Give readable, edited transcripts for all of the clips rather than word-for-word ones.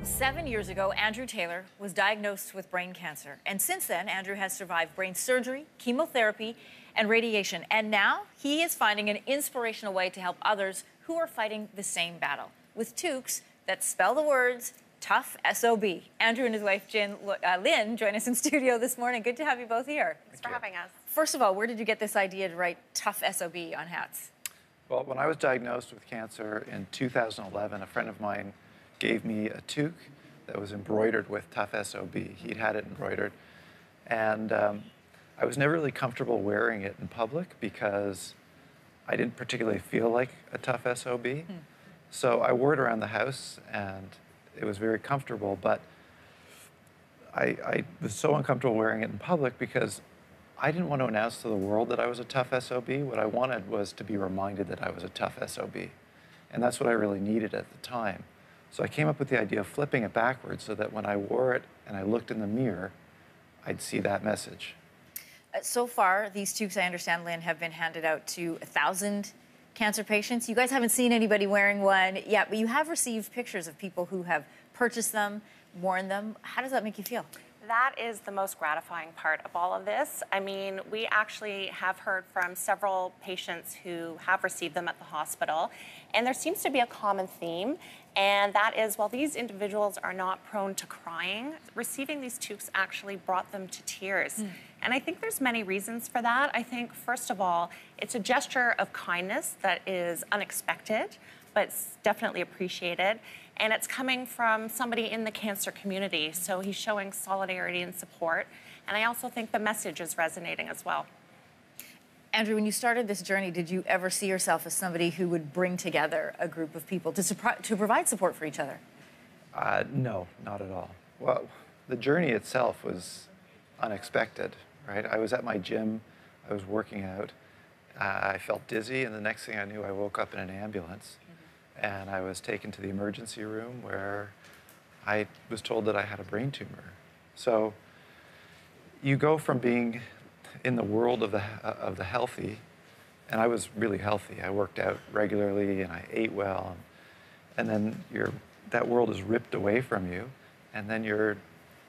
7 years ago, Andrew Taylor was diagnosed with brain cancer. And since then, Andrew has survived brain surgery, chemotherapy, and radiation. And now he is finding an inspirational way to help others who are fighting the same battle with toques that spell the words tough SOB. Andrew and his wife, Lynn, join us in studio this morning. Good to have you both here. Thanks for having us. First of all, where did you get this idea to write tough SOB on hats? Well, when I was diagnosed with cancer in 2011, a friend of mine gave me a toque that was embroidered with tough SOB. He'd had it embroidered. And I was never really comfortable wearing it in public because I didn't particularly feel like a tough SOB. So I wore it around the house and it was very comfortable, but I was so uncomfortable wearing it in public because I didn't want to announce to the world that I was a tough SOB. What I wanted was to be reminded that I was a tough SOB. And that's what I really needed at the time. So I came up with the idea of flipping it backwards so that when I wore it and I looked in the mirror, I'd see that message. So far, these toques, I understand, Lynn, have been handed out to 1,000 cancer patients. You guys haven't seen anybody wearing one yet, but you have received pictures of people who have purchased them, worn them. How does that make you feel? That is the most gratifying part of all of this. I mean, we actually have heard from several patients who have received them at the hospital, and there seems to be a common theme, and that is, while these individuals are not prone to crying, receiving these toques actually brought them to tears. And I think there's many reasons for that. I think, first of all, it's a gesture of kindness that is unexpected, but it's definitely appreciated. And it's coming from somebody in the cancer community, so he's showing solidarity and support. And I also think the message is resonating as well. Andrew, when you started this journey, did you ever see yourself as somebody who would bring together a group of people to provide support for each other? No, not at all. Well, the journey itself was unexpected, right? I was at my gym, I was working out, I felt dizzy, and the next thing I knew, I woke up in an ambulance. And I was taken to the emergency room where I was told that I had a brain tumor. So you go from being in the world of the healthy, and I was really healthy. I worked out regularly and I ate well, and then that world is ripped away from you, and then you're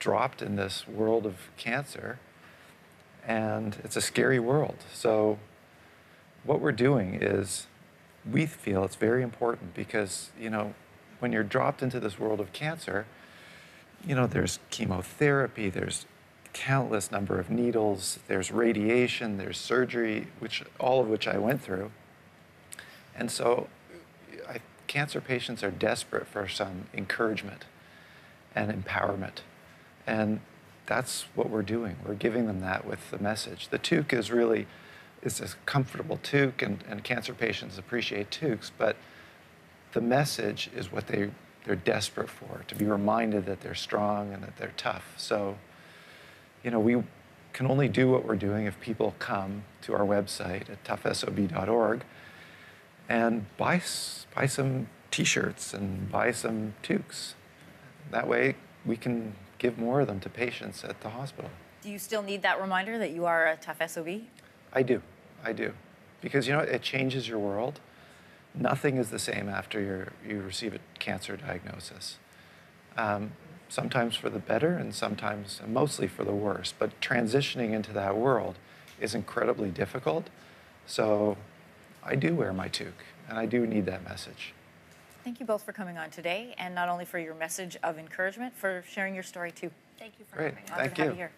dropped in this world of cancer, and it's a scary world. So what we're doing is, we feel it's very important because, you know, when you're dropped into this world of cancer, you know, there's chemotherapy, there's countless number of needles, there's radiation, there's surgery, all of which I went through. And so cancer patients are desperate for some encouragement and empowerment. And that's what we're doing. We're giving them that with the message. The toque is really, it's a comfortable toque, and cancer patients appreciate toques, but the message is what they're desperate for, to be reminded that they're strong and that they're tough. So, you know, we can only do what we're doing if people come to our website at toughsob.org and buy some t-shirts and buy some toques. That way we can give more of them to patients at the hospital. Do you still need that reminder that you are a tough SOB? I do. Because, you know, it changes your world. Nothing is the same after you receive a cancer diagnosis. Sometimes for the better and sometimes, mostly for the worse. But transitioning into that world is incredibly difficult. So I do wear my toque, and I do need that message. Thank you both for coming on today, and not only for your message of encouragement, for sharing your story too. Thank you for having us. Thank you. Have you here.